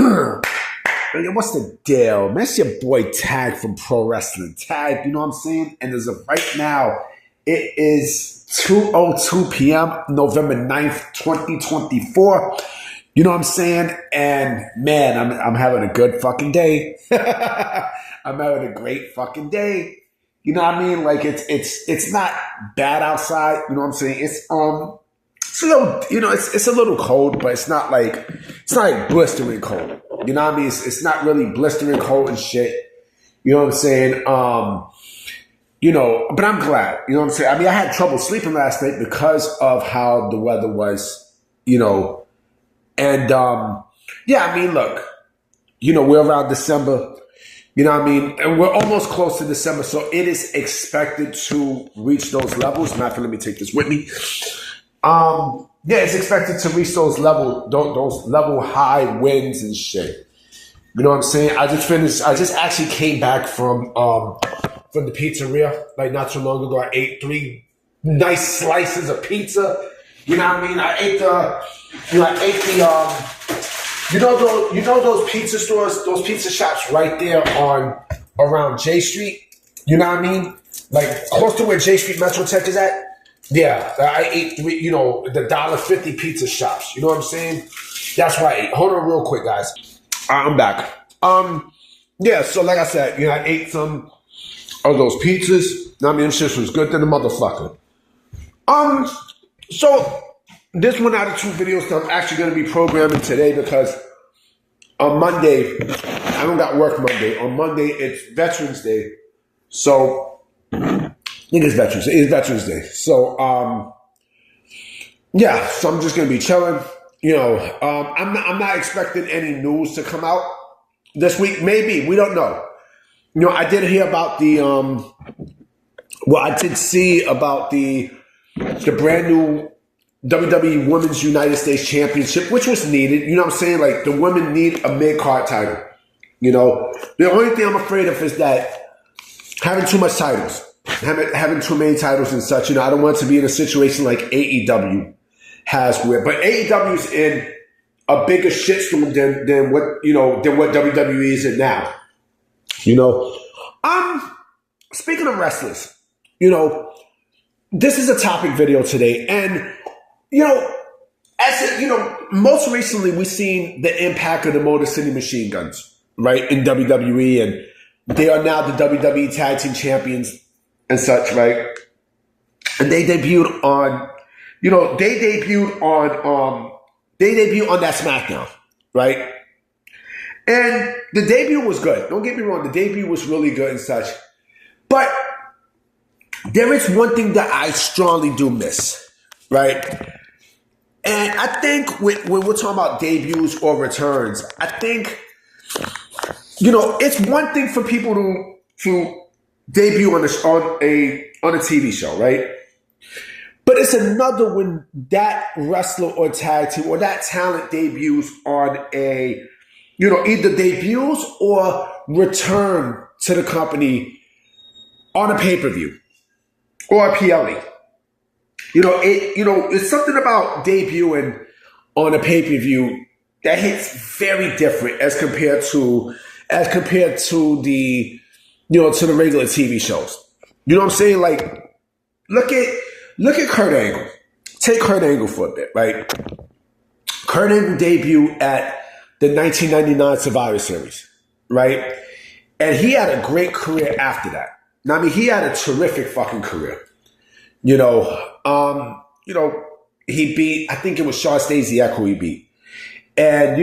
What's the deal? Man, it's your boy Tag from Pro Wrestling. Tag, you know what I'm saying? And as of right now, it is 2:02 p.m., November 9th, 2024. You know what I'm saying? And man, I'm having a good fucking day. I'm having a great fucking day. You know what I mean? Like it's not bad outside. You know what I'm saying? It's a little, it's a little cold, but it's not like blistering cold. You know what I mean? It's not really blistering cold and shit. You know what I'm saying? But I'm glad. You know what I'm saying? I mean, I had trouble sleeping last night because of how the weather was, And I mean, look, we're around December. You know what I mean? And we're almost close to December, so it is expected to reach those levels. Matter of fact, let me take this with me. It's expected to reach those level high winds and shit. You know what I'm saying? I just actually came back from the pizzeria like not too long ago. I ate 3 nice slices of pizza. You know what I mean? I ate those pizza stores, those pizza shops right there around J Street. You know what I mean? Like close to where J Street Metrotech is at. Yeah, I ate 3, the $1.50 pizza shops. You know what I'm saying? That's what I ate. Hold on real quick, guys. I'm back. So like I said, I ate some of those pizzas. I mean, shit was good to the motherfucker. So this one out of 2 videos that I'm actually going to be programming today because on Monday, I don't got work Monday. On Monday, it's Veterans Day. So I think it's Veterans Day. So, so I'm just going to be chilling. I'm not expecting any news to come out this week. Maybe. We don't know. I did hear about I did see about the brand new WWE Women's United States Championship, which was needed. You know what I'm saying? Like, the women need a mid-card title. The only thing I'm afraid of is that having too much titles. Having too many titles and such, I don't want to be in a situation like AEW has but AEW is in a bigger shitstorm than what WWE is in now. Speaking of wrestlers, this is a topic video today, and most recently we've seen the impact of the Motor City Machine Guns, right, in WWE, and they are now the WWE Tag Team Champions and such, right? And they debuted on that SmackDown, right? And the debut was good. Don't get me wrong, the debut was really good and such. But there is one thing that I strongly do miss, right? And I think when we're talking about debuts or returns, I think, it's one thing for people to debut on a TV show, right? But it's another when that wrestler or tag team or that talent debuts on either debuts or return to the company on a pay-per-view or a PLE. It's something about debuting on a pay-per-view that hits very different as compared to the to the regular TV shows. You know what I'm saying? Like, look at Kurt Angle. Take Kurt Angle for a bit, right? Kurt Angle debuted at the 1999 Survivor Series, right? And he had a great career after that. Now, I mean, he had a terrific fucking career. He beat, I think it was Shawn Stasiak who he beat. And,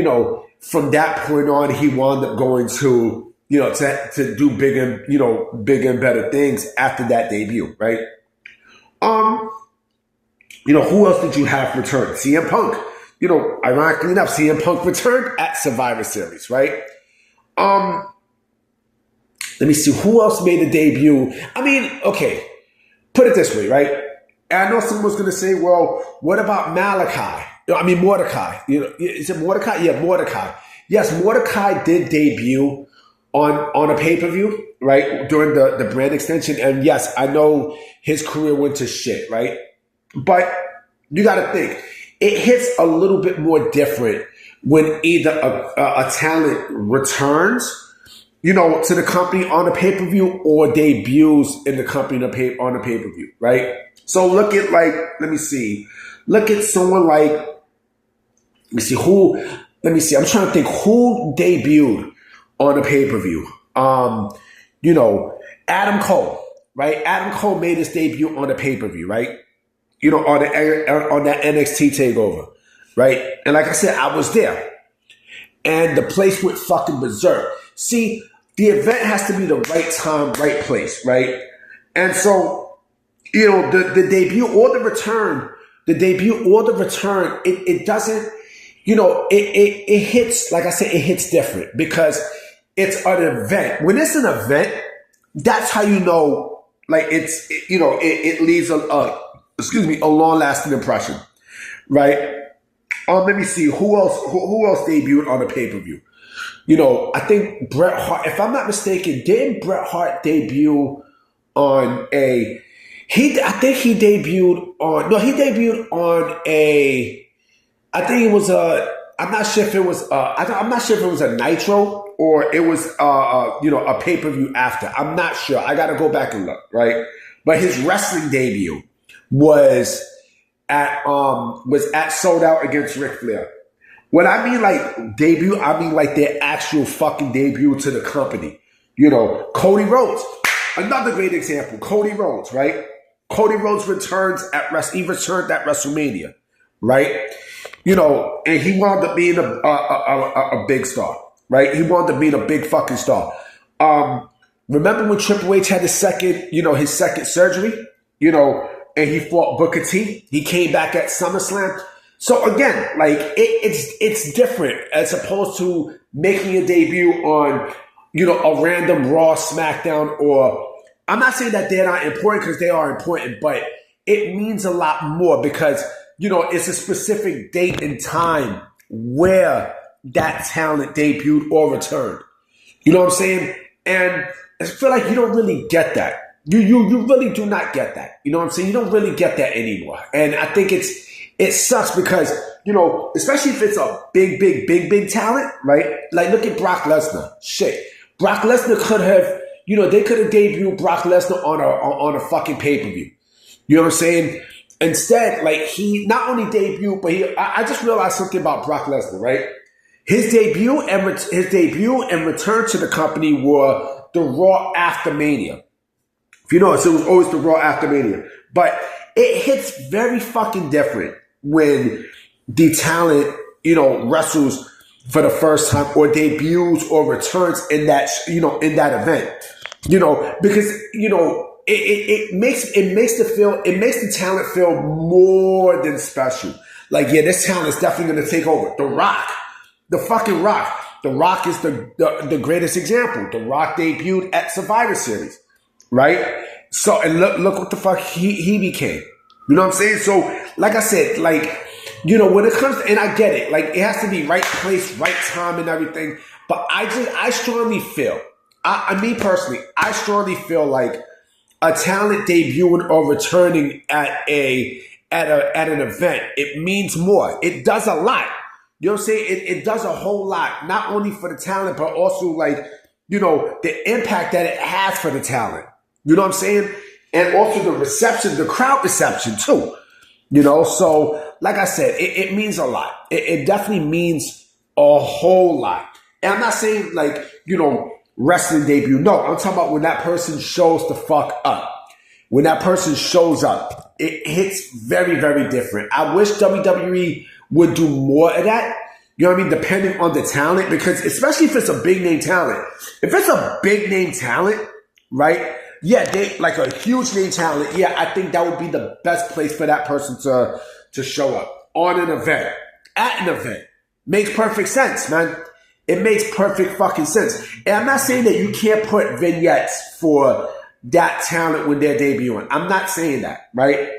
from that point on, he wound up going to to do bigger and better things after that debut, right? Who else did you have return? CM Punk. Ironically enough, CM Punk returned at Survivor Series, right? Let me see, who else made a debut? I mean, okay, put it this way, right? And I know someone was going to say, well, what about Mordecai. Is it Mordecai? Yeah, Mordecai. Yes, Mordecai did debut on a pay-per-view, right, during the brand extension. And yes, I know his career went to shit, right? But you got to think, it hits a little bit more different when either a talent returns, to the company on the pay-per-view or debuts in the company on the pay-per-view, right? So look at look at someone like, I'm trying to think who debuted on the pay-per-view. Adam Cole, right? Adam Cole made his debut on the pay-per-view, right? On that NXT takeover, right? And like I said, I was there. And the place went fucking berserk. See, the event has to be the right time, right place, right? And so, the debut or the return, it doesn't, it hits, like I said, it hits different because it's an event. When it's an event, that's how you know, like it leaves a long-lasting impression, right? Let me see who else debuted on the pay-per-view. I think Bret Hart, if I'm not mistaken, didn't Bret Hart debut on a? He debuted on a. I think it was a. I'm not sure if it was. I'm not sure if it was a Nitro or it was a pay-per-view after. I'm not sure. I got to go back and look, right? But his wrestling debut was at Sold Out against Ric Flair. When I mean like debut, I mean like their actual fucking debut to the company. Cody Rhodes, another great example. Cody Rhodes, right? Cody Rhodes returns he returned at WrestleMania, right? And he wound up being a big star, right? He wound up being a big fucking star. Remember when Triple H had his second surgery, and he fought Booker T? He came back at SummerSlam. So again, like it's different as opposed to making a debut on, a random Raw, SmackDown, or I'm not saying that they're not important because they are important, but it means a lot more because, it's a specific date and time where that talent debuted or returned. You know what I'm saying? And I feel like you don't really get that. You really do not get that. You know what I'm saying? You don't really get that anymore. And I think it sucks because, especially if it's a big talent, right? Like look at Brock Lesnar. Shit. Brock Lesnar could have, they could have debuted Brock Lesnar on a fucking pay-per-view. You know what I'm saying? Instead, like he not only debuted, but I just realized something about Brock Lesnar, right? His debut and return to the company were the Raw after Mania. If you notice, it was always the Raw after Mania. But it hits very fucking different when the talent, wrestles for the first time or debuts or returns in that, in that event. Because, it makes the talent feel more than special. Like, yeah, this talent is definitely going to take over. The Rock, the fucking Rock. The Rock is the greatest example. The Rock debuted at Survivor Series, right? So, and look what the fuck he became. You know what I'm saying? So, like I said, like, when it comes to, and I get it, like, it has to be right place, right time and everything. But I strongly feel, me personally, I strongly feel like a talent debuting or returning at an event, it means more. It does a lot. You know what I'm saying? It does a whole lot, not only for the talent, but also like, the impact that it has for the talent. You know what I'm saying? And also the reception, the crowd reception too. So like I said, it means a lot. It definitely means a whole lot. And I'm not saying like, wrestling debut. No, I'm talking about when that person shows the fuck up. When that person shows up, it hits very, very different. I wish WWE would do more of that. You know what I mean? Depending on the talent, because especially if it's a big name talent. If it's a big name talent, right? Yeah, they like a huge name talent. Yeah, I think that would be the best place for that person to show up on an event, at an event. Makes perfect sense, man. It makes perfect fucking sense. And I'm not saying that you can't put vignettes for that talent when they're debuting. I'm not saying that, right?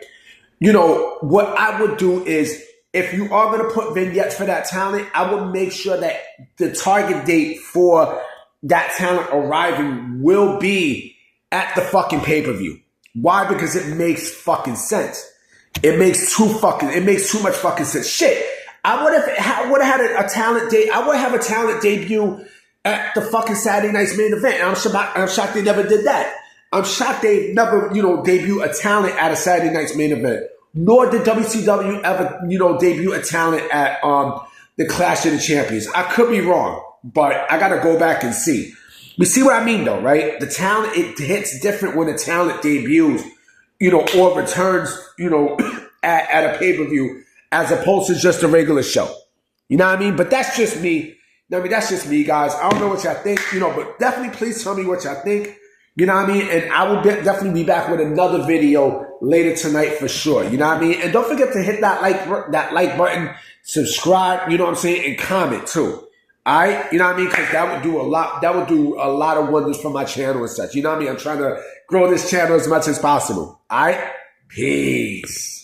What I would do is, if you are going to put vignettes for that talent, I would make sure that the target date for that talent arriving will be at the fucking pay-per-view. Why? Because it makes fucking sense. It makes too much fucking sense. Shit. I would have had a talent I would have a talent debut at the fucking Saturday night's main event. And I'm shocked they never did that. I'm shocked they never, debut a talent at a Saturday night's main event. Nor did WCW ever, debut a talent at the Clash of the Champions. I could be wrong, but I got to go back and see. You see what I mean, though, right? The talent, it hits different when the talent debuts, or returns, at a pay-per-view as opposed to just a regular show. You know what I mean? But that's just me. That's just me, guys. I don't know what y'all think, but definitely please tell me what y'all think. You know what I mean? And I will definitely be back with another video later tonight for sure. You know what I mean? And don't forget to hit that like button, subscribe, you know what I'm saying, and comment too. All right? You know what I mean? Because that would do a lot of wonders for my channel and such. You know what I mean? I'm trying to grow this channel as much as possible. All right? Peace.